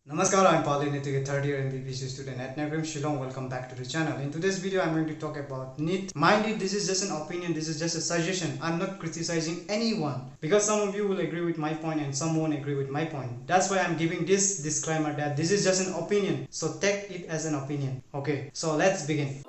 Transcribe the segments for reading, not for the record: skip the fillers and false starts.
Namaskar, I'm Pali Nitik, a third year MBBC student at Nagrim Shillong. Welcome back to the channel. In today's video, I'm going to talk about Neet. Mind it, this is just an opinion, this is just a suggestion. I'm not criticizing anyone because some of you will agree with my point and some won't agree with my point. That's why I'm giving this disclaimer that this is just an opinion. So take it as an opinion. Okay, so let's begin.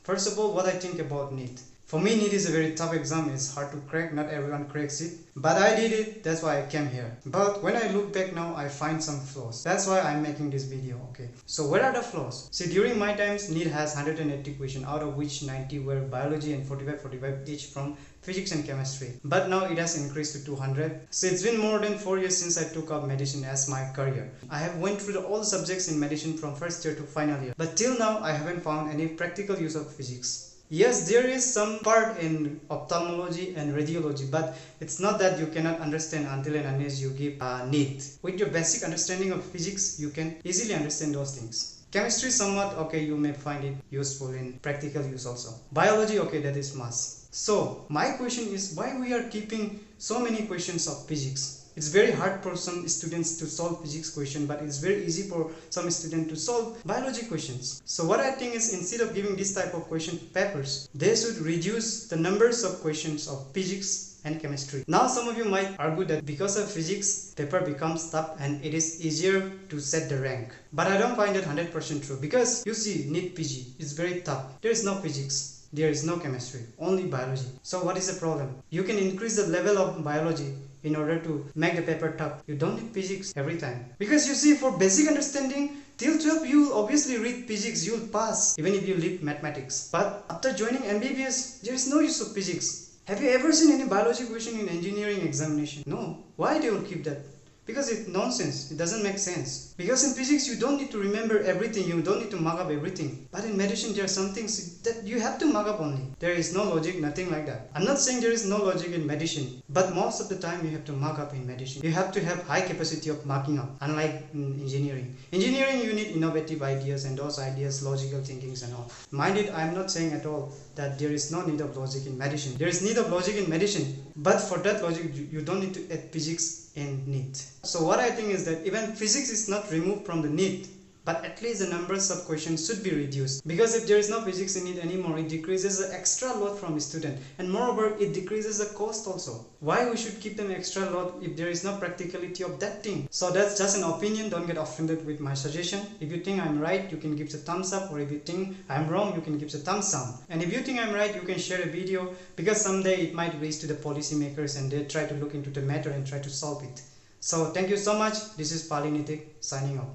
First of all, what I think about Neet. For me, Neet is a very tough exam. It's hard to crack. Not everyone cracks it. But I did it. That's why I came here. But when I look back now, I find some flaws. That's why I'm making this video. Okay. So where are the flaws? See, during my times, Neet has 180 questions, out of which 90 were biology and 45 each from physics and chemistry. But now it has increased to 200. So it's been more than 4 years since I took up medicine as my career. I have went through all the subjects in medicine from first year to final year. But till now, I haven't found any practical use of physics. Yes, there is some part in ophthalmology and radiology, but it's not that you cannot understand until and unless you give Neet. With your basic understanding of physics, you can easily understand those things. Chemistry somewhat, okay, you may find it useful in practical use also. Biology, okay, that is must. So, my question is why we are keeping so many questions of physics? It's very hard for some students to solve physics question, but it's very easy for some students to solve biology questions. So what I think is instead of giving this type of question papers, they should reduce the numbers of questions of physics and chemistry. Now some of you might argue that because of physics, paper becomes tough and it is easier to set the rank. But I don't find it 100% true because you see Neet PG is very tough. There is no physics. There is no chemistry, only biology. So what is the problem? You can increase the level of biology in order to make the paper tough. You don't need physics every time. Because you see, for basic understanding, till 12 you will obviously read physics, you will pass even if you leave mathematics. But after joining MBBS, there is no use of physics. Have you ever seen any biology question in engineering examination? No. Why they will keep that? Because it's nonsense. It doesn't make sense. Because in physics you don't need to remember everything. You don't need to mark up everything. But in medicine there are some things that you have to mark up only. There is no logic, nothing like that. I'm not saying there is no logic in medicine. But most of the time you have to mark up in medicine. You have to have high capacity of marking up. Unlike in engineering. Engineering you need innovative ideas and those ideas, logical thinkings and all. Mind it, I'm not saying at all that there is no need of logic in medicine. There is need of logic in medicine. But for that logic you don't need to add physics in Neet. So what I think is that even physics is not removed from the Neet, but at least the numbers of questions should be reduced. Because if there is no physics in it anymore, it decreases the extra load from a student. And moreover, it decreases the cost also. Why we should keep them extra load if there is no practicality of that thing? So that's just an opinion. Don't get offended with my suggestion. If you think I'm right, you can give the thumbs up. Or if you think I'm wrong, you can give the thumbs down. And if you think I'm right, you can share a video. Because someday it might reach to the policymakers and they try to look into the matter and try to solve it. So thank you so much. This is Pali Nitik signing off.